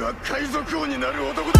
は海賊王になる男だ。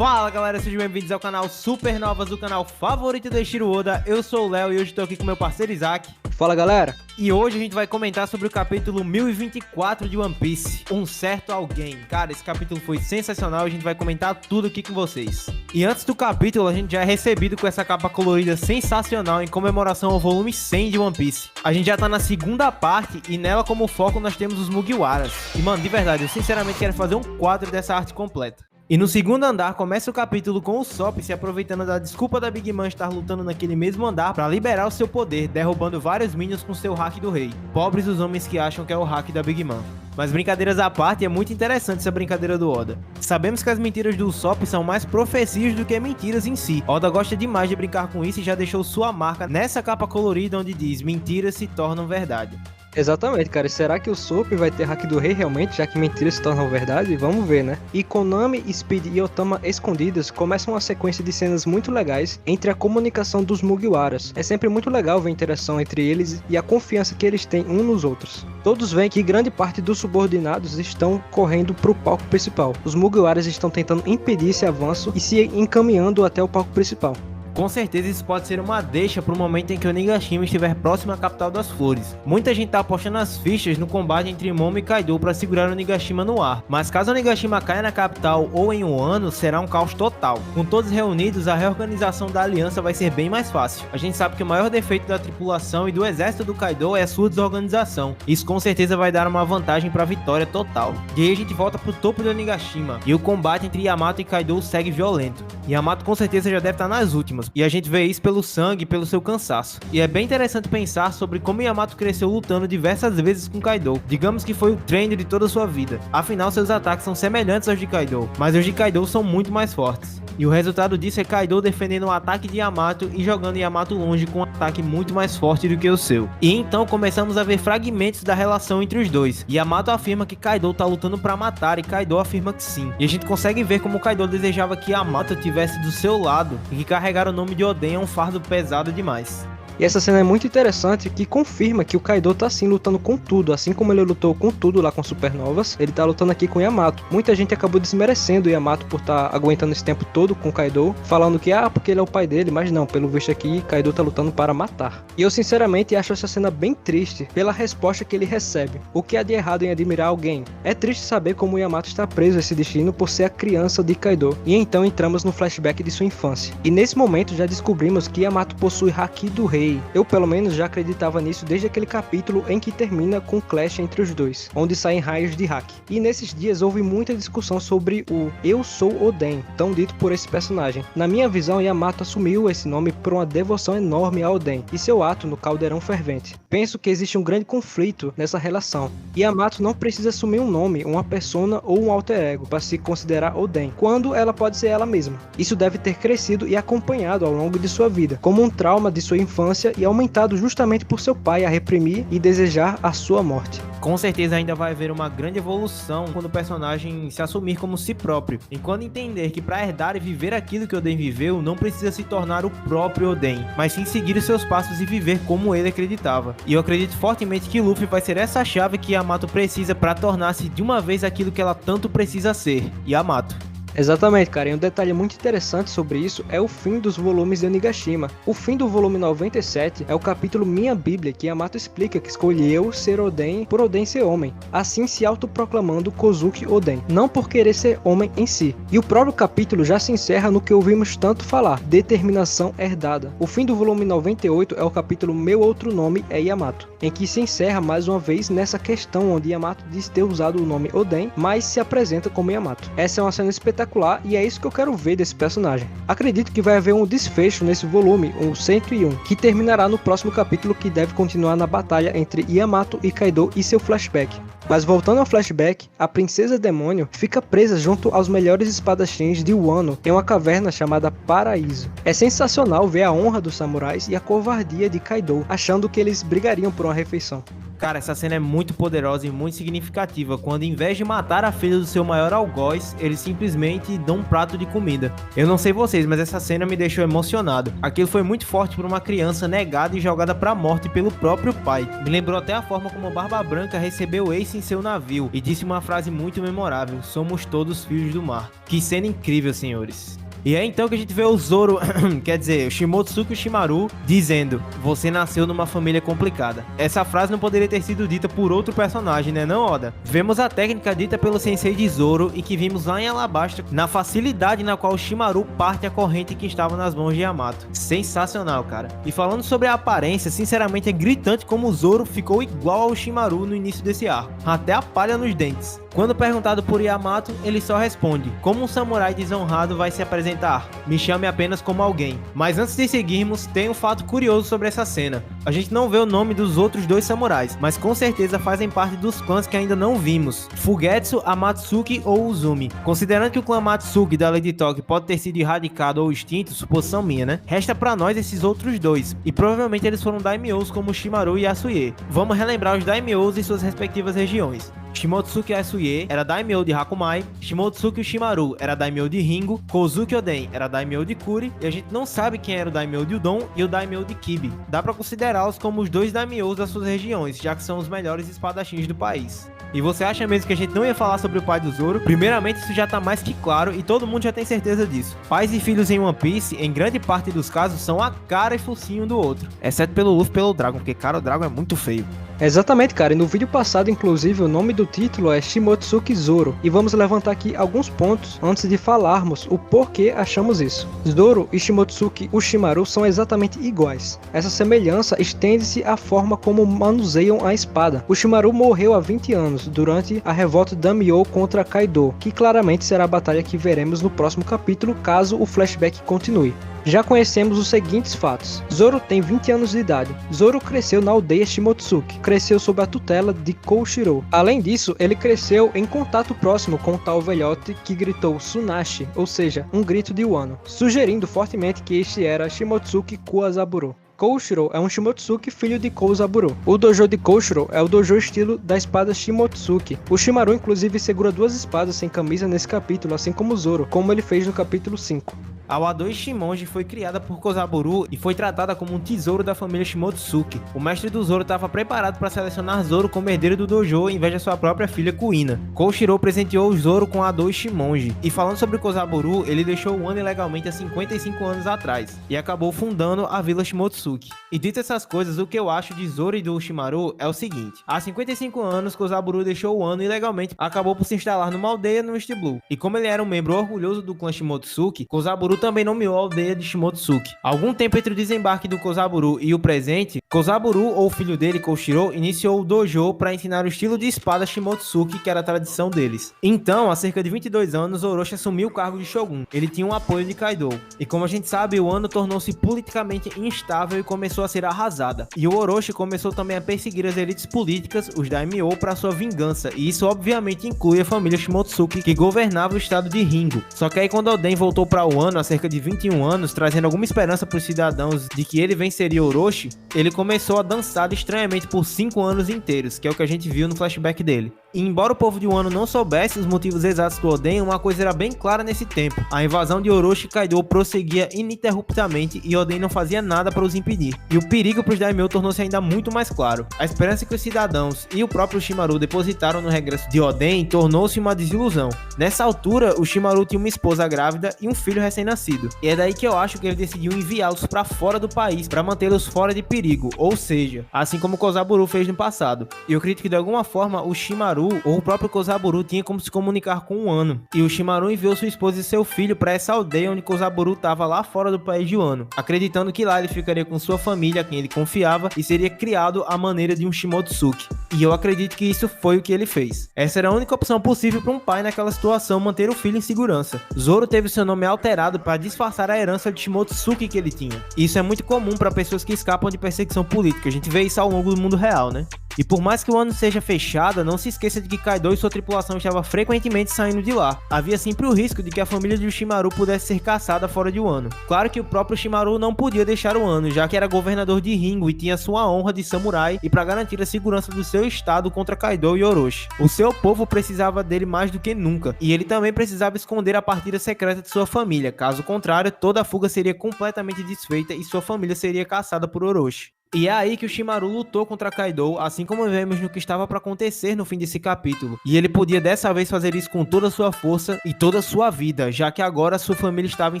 Fala galera, sejam bem-vindos ao canal Supernovas, o canal favorito do Eiichiro Oda. Eu sou o Léo e hoje estou aqui com meu parceiro Isaac. Fala galera! E hoje a gente vai comentar sobre o capítulo 1024 de One Piece, Um Certo Alguém. Cara, esse capítulo foi sensacional e a gente vai comentar tudo aqui com vocês. E antes do capítulo, a gente já é recebido com essa capa colorida sensacional em comemoração ao volume 100 de One Piece. A gente já tá na segunda parte e nela como foco nós temos os Mugiwaras. E mano, de verdade, eu sinceramente quero fazer um quadro dessa arte completa. E no segundo andar começa o capítulo com o Sop se aproveitando da desculpa da Big Mom estar lutando naquele mesmo andar para liberar o seu poder, derrubando vários minions com seu hack do rei. Pobres os homens que acham que é o hack da Big Mom. Mas brincadeiras à parte, é muito interessante essa brincadeira do Oda. Sabemos que as mentiras do Usopp são mais profecias do que mentiras em si. Oda gosta demais de brincar com isso e já deixou sua marca nessa capa colorida onde diz: mentiras se tornam verdade. Exatamente, cara. E será que o Usopp vai ter hack do rei realmente, já que mentiras se tornam verdade? Vamos ver, né? E com Nami, Speed e Otama escondidas, começa uma sequência de cenas muito legais entre a comunicação dos Mugiwaras. É sempre muito legal ver a interação entre eles e a confiança que eles têm uns nos outros. Todos veem que grande parte dos subordinados estão correndo pro palco principal. Os Mugiwaras estão tentando impedir esse avanço e se encaminhando até o palco principal. Com certeza isso pode ser uma deixa para o momento em que o Onigashima estiver próximo à capital das flores. Muita gente tá apostando as fichas no combate entre Momo e Kaido para segurar o Onigashima no ar, mas caso o Onigashima caia na capital ou em um ano, será um caos total. Com todos reunidos, a reorganização da aliança vai ser bem mais fácil. A gente sabe que o maior defeito da tripulação e do exército do Kaido é a sua desorganização. Isso com certeza vai dar uma vantagem para a vitória total. E aí a gente volta pro topo do Onigashima e o combate entre Yamato e Kaido segue violento. Yamato com certeza já deve estar nas últimas. E a gente vê isso pelo sangue e pelo seu cansaço. E é bem interessante pensar sobre como Yamato cresceu lutando diversas vezes com Kaido. Digamos que foi o treino de toda a sua vida. Afinal, seus ataques são semelhantes aos de Kaido, mas os de Kaido são muito mais fortes. E o resultado disso é Kaido defendendo o ataque de Yamato e jogando Yamato longe com um ataque muito mais forte do que o seu. E então começamos a ver fragmentos da relação entre os dois. Yamato afirma que Kaido tá lutando pra matar e Kaido afirma que sim. E a gente consegue ver como Kaido desejava que Yamato estivesse do seu lado e que carregar o nome de Oden é um fardo pesado demais. E essa cena é muito interessante, que confirma que o Kaido tá sim lutando com tudo, assim como ele lutou com tudo lá com Supernovas, ele tá lutando aqui com Yamato. Muita gente acabou desmerecendo o Yamato por estar aguentando esse tempo todo com o Kaido, falando que porque ele é o pai dele, mas não, pelo visto aqui, Kaido tá lutando para matar. E eu sinceramente acho essa cena bem triste pela resposta que ele recebe. O que há de errado em admirar alguém? É triste saber como o Yamato está preso a esse destino por ser a criança de Kaido. E então entramos no flashback de sua infância. E nesse momento já descobrimos que Yamato possui haki do rei. Eu pelo menos já acreditava nisso desde aquele capítulo em que termina com o clash entre os dois, onde saem raios de haki. E nesses dias houve muita discussão sobre o Eu Sou Oden, tão dito por esse personagem. Na minha visão, Yamato assumiu esse nome por uma devoção enorme a Oden e seu ato no caldeirão fervente. Penso que existe um grande conflito nessa relação. Yamato não precisa assumir um nome, uma persona ou um alter ego para se considerar Oden, quando ela pode ser ela mesma. Isso deve ter crescido e acompanhado ao longo de sua vida, como um trauma de sua infância e aumentado justamente por seu pai a reprimir e desejar a sua morte. Com certeza ainda vai haver uma grande evolução quando o personagem se assumir como si próprio, e quando entender que para herdar e viver aquilo que Oden viveu, não precisa se tornar o próprio Oden, mas sim seguir os seus passos e viver como ele acreditava. E eu acredito fortemente que Luffy vai ser essa chave que Yamato precisa para tornar-se de uma vez aquilo que ela tanto precisa ser, Yamato. Exatamente, cara, e um detalhe muito interessante sobre isso é o fim dos volumes de Onigashima. O fim do volume 97 é o capítulo Minha Bíblia, que Yamato explica que escolheu ser Oden por Oden ser homem, assim se autoproclamando Kozuki Oden, não por querer ser homem em si. E o próprio capítulo já se encerra no que ouvimos tanto falar, determinação herdada. O fim do volume 98 é o capítulo Meu Outro Nome é Yamato, em que se encerra mais uma vez nessa questão onde Yamato diz ter usado o nome Oden, mas se apresenta como Yamato. Essa é uma cena espetacular e é isso que eu quero ver desse personagem. Acredito que vai haver um desfecho nesse volume, o 101, que terminará no próximo capítulo, que deve continuar na batalha entre Yamato e Kaido e seu flashback. Mas voltando ao flashback, a princesa demônio fica presa junto aos melhores espadachins de Wano em uma caverna chamada Paraíso. É sensacional ver a honra dos samurais e a covardia de Kaido, achando que eles brigariam por uma refeição. Cara, essa cena é muito poderosa e muito significativa, quando em vez de matar a filha do seu maior algoz, eles simplesmente dão um prato de comida. Eu não sei vocês, mas essa cena me deixou emocionado. Aquilo foi muito forte para uma criança negada e jogada pra morte pelo próprio pai. Me lembrou até a forma como Barba Branca recebeu Ace em seu navio e disse uma frase muito memorável: somos todos filhos do mar. Que cena incrível, senhores. E é então que a gente vê o Zoro, quer dizer, o Shimotsuki Shimaru, dizendo: você nasceu numa família complicada. Essa frase não poderia ter sido dita por outro personagem, né não, Oda? Vemos a técnica dita pelo sensei de Zoro e que vimos lá em Alabasta, na facilidade na qual o Shimaru parte a corrente que estava nas mãos de Yamato. Sensacional, cara. E falando sobre a aparência, sinceramente é gritante como o Zoro ficou igual ao Shimaru no início desse arco, até a palha nos dentes. Quando perguntado por Yamato, ele só responde: como um samurai desonrado vai se apresentar? Me chame apenas como alguém. Mas antes de seguirmos, tem um fato curioso sobre essa cena. A gente não vê o nome dos outros dois samurais, mas com certeza fazem parte dos clãs que ainda não vimos: Fugetsu, Amatsuki ou Uzumi. Considerando que o clã Matsuki da Lady Talk pode ter sido erradicado ou extinto, suposição minha, né? Resta pra nós esses outros dois, e provavelmente eles foram daimyos como Shimaru e Yasuye. Vamos relembrar os daimyos em suas respectivas regiões. Shimotsuki Yasuye era daimyo de Hakumai, Shimotsuki Shimaru era daimyo de Ringo, Kozuki Oden era daimyo de Kuri, e a gente não sabe quem era o daimyo de Udon e o daimyo de Kibi. Dá pra considerá-los como os dois daimyos das suas regiões, já que são os melhores espadachins do país. E você acha mesmo que a gente não ia falar sobre o pai do Zoro? Primeiramente, isso já tá mais que claro e todo mundo já tem certeza disso. Pais e filhos em One Piece, em grande parte dos casos, são a cara e focinho um do outro. Exceto pelo Luffy e pelo Dragon, porque, cara, o Dragon é muito feio. Exatamente, cara, e no vídeo passado, inclusive, o nome do título é Shimotsuki Zoro, e vamos levantar aqui alguns pontos antes de falarmos o porquê achamos isso. Zoro e Shimotsuki Ushimaru são exatamente iguais. Essa semelhança estende-se à forma como manuseiam a espada. Ushimaru morreu há 20 anos, durante a revolta de Daimyo contra Kaido, que claramente será a batalha que veremos no próximo capítulo, caso o flashback continue. Já conhecemos os seguintes fatos. Zoro tem 20 anos de idade. Zoro cresceu na aldeia Shimotsuki. Cresceu sob a tutela de Koushiro. Além disso, ele cresceu em contato próximo com o tal velhote que gritou Tsunashi, ou seja, um grito de Wano, sugerindo fortemente que este era Shimotsuki Kuwazaburo. Koushiro é um Shimotsuki filho de Kouzaburo. O dojo de Koushiro é o dojo estilo da espada Shimotsuki. O Shimaru inclusive segura duas espadas sem camisa nesse capítulo, assim como Zoro, como ele fez no capítulo 5. A Wadoi Shimonji foi criada por Kozaburo e foi tratada como um tesouro da família Shimotsuki. O mestre do Zoro estava preparado para selecionar Zoro como herdeiro do dojo em vez de sua própria filha Kuina. Koushiro presenteou o Zoro com a Wadoi Shimonji. E falando sobre Kozaburo, ele deixou o ano ilegalmente há 55 anos atrás e acabou fundando a Vila Shimotsuki. E dito essas coisas, o que eu acho de Zoro e do Shimaru é o seguinte: há 55 anos, Kozaburo deixou o ano ilegalmente, acabou por se instalar numa aldeia no East Blue. E como ele era um membro orgulhoso do clã Shimotsuki, Kozaburo também nomeou a aldeia de Shimotsuki. Algum tempo entre o desembarque do Kozaburo e o presente, Kozaburo, ou o filho dele, Koushiro, iniciou o dojo para ensinar o estilo de espada Shimotsuki, que era a tradição deles. Então, há cerca de 22 anos, Orochi assumiu o cargo de Shogun. Ele tinha o apoio de Kaido. E como a gente sabe, o ano tornou-se politicamente instável e começou a ser arrasada. E o Orochi começou também a perseguir as elites políticas, os daimyo, para sua vingança. E isso obviamente inclui a família Shimotsuki, que governava o estado de Ringo. Só que aí quando Oden voltou para o ano, há cerca de 21 anos, trazendo alguma esperança para os cidadãos de que ele venceria Orochi, ele começou a dançar estranhamente por 5 anos inteiros, que é o que a gente viu no flashback dele. E embora o povo de Wano não soubesse os motivos exatos do Oden, uma coisa era bem clara nesse tempo: a invasão de Orochi e Kaido prosseguia ininterruptamente e Oden não fazia nada para os impedir. E o perigo para os daimyo tornou-se ainda muito mais claro. A esperança que os cidadãos e o próprio Shimaru depositaram no regresso de Oden tornou-se uma desilusão. Nessa altura, o Shimaru tinha uma esposa grávida e um filho recém-nascido. E é daí que eu acho que ele decidiu enviá-los para fora do país para mantê-los fora de perigo, ou seja, assim como Kozaburo fez no passado. E eu acredito que de alguma forma o Shimaru ou o próprio Kozaburo tinha como se comunicar com o Wano. E o Shimaru enviou sua esposa e seu filho para essa aldeia onde Kozaburo estava lá fora do país de Wano, acreditando que lá ele ficaria com sua família, a quem ele confiava, e seria criado à maneira de um Shimotsuki. E eu acredito que isso foi o que ele fez. Essa era a única opção possível para um pai naquela situação manter o filho em segurança. Zoro teve seu nome alterado para disfarçar a herança de Shimotsuki que ele tinha. Isso é muito comum para pessoas que escapam de perseguição política. A gente vê isso ao longo do mundo real, né? E por mais que o ano seja fechada, não se esqueça de que Kaido e sua tripulação estavam frequentemente saindo de lá. Havia sempre o risco de que a família de Shimaru pudesse ser caçada fora de Wano. Claro que o próprio Shimaru não podia deixar o Wano, já que era governador de Ringo e tinha sua honra de samurai, e para garantir a segurança dos seus seu estado contra Kaido e Orochi. O seu povo precisava dele mais do que nunca, e ele também precisava esconder a partida secreta de sua família, caso contrário, toda a fuga seria completamente desfeita e sua família seria caçada por Orochi. E é aí que o Shimaru lutou contra Kaido, assim como vemos no que estava para acontecer no fim desse capítulo. E ele podia dessa vez fazer isso com toda a sua força e toda a sua vida, já que agora sua família estava em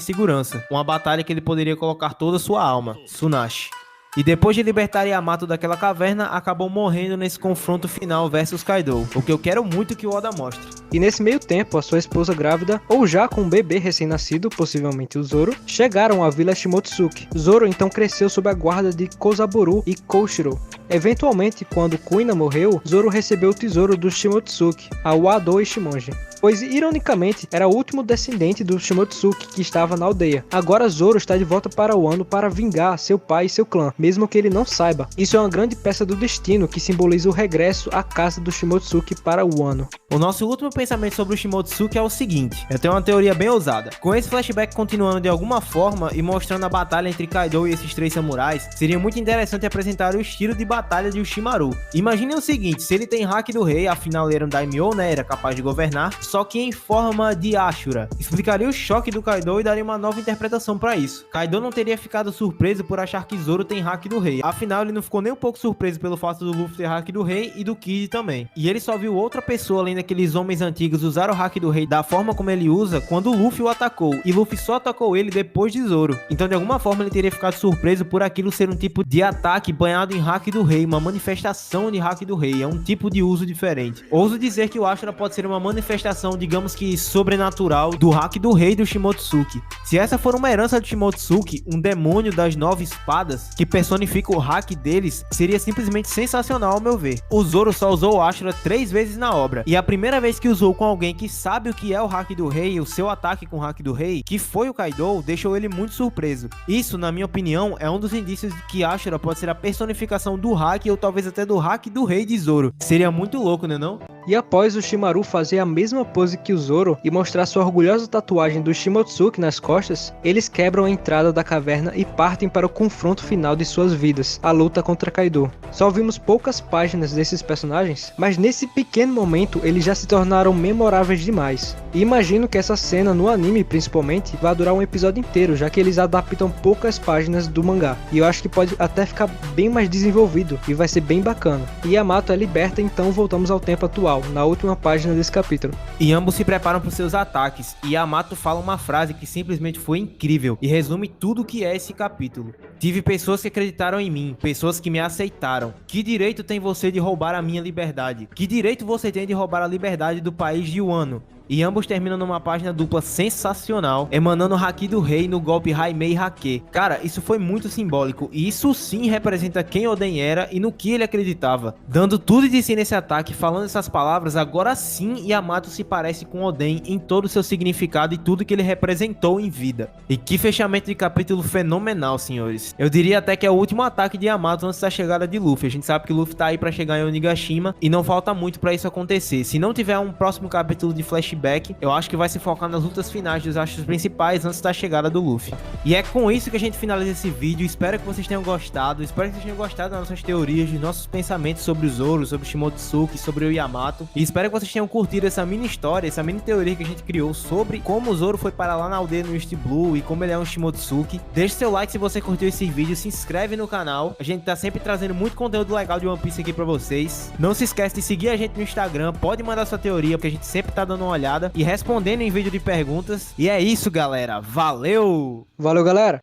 segurança. Uma batalha que ele poderia colocar toda a sua alma, Tsunashi. E depois de libertar Yamato daquela caverna, acabou morrendo nesse confronto final versus Kaido, o que eu quero muito que o Oda mostre. E nesse meio tempo, a sua esposa grávida, ou já com um bebê recém-nascido, possivelmente o Zoro, chegaram à vila Shimotsuki. Zoro então cresceu sob a guarda de Kozaburo e Koshiro. Eventualmente, quando Kuina morreu, Zoro recebeu o tesouro dos Shimotsuki, a Wado Ishimonji, pois ironicamente era o último descendente do Shimotsuki que estava na aldeia. Agora Zoro está de volta para Wano para vingar seu pai e seu clã, mesmo que ele não saiba. Isso é uma grande peça do destino que simboliza o regresso à casa do Shimotsuki para Wano. O nosso último pensamento sobre o Shimotsuki é o seguinte: eu tenho uma teoria bem ousada. Com esse flashback continuando de alguma forma e mostrando a batalha entre Kaido e esses três samurais, seria muito interessante apresentar o estilo de batalha de Orochimaru. Imagine o seguinte: se ele tem hack do rei, afinal ele era um daimyo, né, era capaz de governar, só que em forma de Ashura. Explicaria o choque do Kaido e daria uma nova interpretação para isso. Kaido não teria ficado surpreso por achar que Zoro tem hack do rei, afinal ele não ficou nem um pouco surpreso pelo fato do Luffy ter hack do rei e do Kid também. E ele só viu outra pessoa além daqueles homens antigos usar o hack do rei da forma como ele usa quando o Luffy o atacou, e Luffy só atacou ele depois de Zoro. Então de alguma forma ele teria ficado surpreso por aquilo ser um tipo de ataque banhado em hack do rei, uma manifestação de hack do rei, é um tipo de uso diferente. Ouso dizer que o Ashura pode ser uma manifestação, digamos que sobrenatural, do hack do rei do Shimotsuki. Se essa for uma herança do Shimotsuki, um demônio das 9 espadas que personifica o hack deles, seria simplesmente sensacional ao meu ver. O Zoro só usou o Ashura 3 vezes na obra, e a primeira vez que usou com alguém que sabe o que é o hack do rei, o seu ataque com o hack do rei, que foi o Kaido, deixou ele muito surpreso. Isso, na minha opinião, é um dos indícios de que Ashura pode ser a personificação do hack ou talvez até do hack do rei de Zoro. Seria muito louco, né não? E após o Shimaru fazer a mesma pose que o Zoro e mostrar sua orgulhosa tatuagem do Shimotsuki nas costas, eles quebram a entrada da caverna e partem para o confronto final de suas vidas, a luta contra Kaido. Só vimos poucas páginas desses personagens, mas nesse pequeno momento eles já se tornaram memoráveis demais. E imagino que essa cena no anime principalmente vai durar um episódio inteiro, já que eles adaptam poucas páginas do mangá. E eu acho que pode até ficar bem mais desenvolvido e vai ser bem bacana. E Yamato é liberta, então voltamos ao tempo atual, na última página desse capítulo. E ambos se preparam para os seus ataques, e Yamato fala uma frase que simplesmente foi incrível e resume tudo o que é esse capítulo. Tive pessoas que acreditaram em mim, pessoas que me aceitaram. Que direito tem você de roubar a minha liberdade? Que direito você tem de roubar a liberdade do país de Wano? E ambos terminam numa página dupla sensacional, emanando o haki do rei no golpe Haimei Hake. Cara, isso foi muito simbólico, e isso sim representa quem Oden era e no que ele acreditava. Dando tudo de si nesse ataque, falando essas palavras, agora sim Yamato se parece com Oden em todo o seu significado e tudo que ele representou em vida. E que fechamento de capítulo fenomenal, senhores. Eu diria até que é o último ataque de Yamato antes da chegada de Luffy. A gente sabe que Luffy tá aí pra chegar em Onigashima e não falta muito pra isso acontecer. Se não tiver um próximo capítulo de flashback, eu acho que vai se focar nas lutas finais dos astros principais antes da chegada do Luffy. E é com isso que a gente finaliza esse vídeo. Espero que vocês tenham gostado. Espero que vocês tenham gostado das nossas teorias, dos nossos pensamentos sobre o Zoro, sobre o Shimotsuki, sobre o Yamato. E espero que vocês tenham curtido essa mini história, essa mini teoria que a gente criou sobre como o Zoro foi parar lá na aldeia no East Blue e como ele é um Shimotsuki. Deixe seu like se você curtiu esse vídeo, se inscreve no canal. A gente tá sempre trazendo muito conteúdo legal de One Piece aqui pra vocês. Não se esquece de seguir a gente no Instagram, pode mandar sua teoria, porque a gente sempre tá dando uma olhada e respondendo em vídeo de perguntas. E é isso, galera. Valeu! Valeu, galera!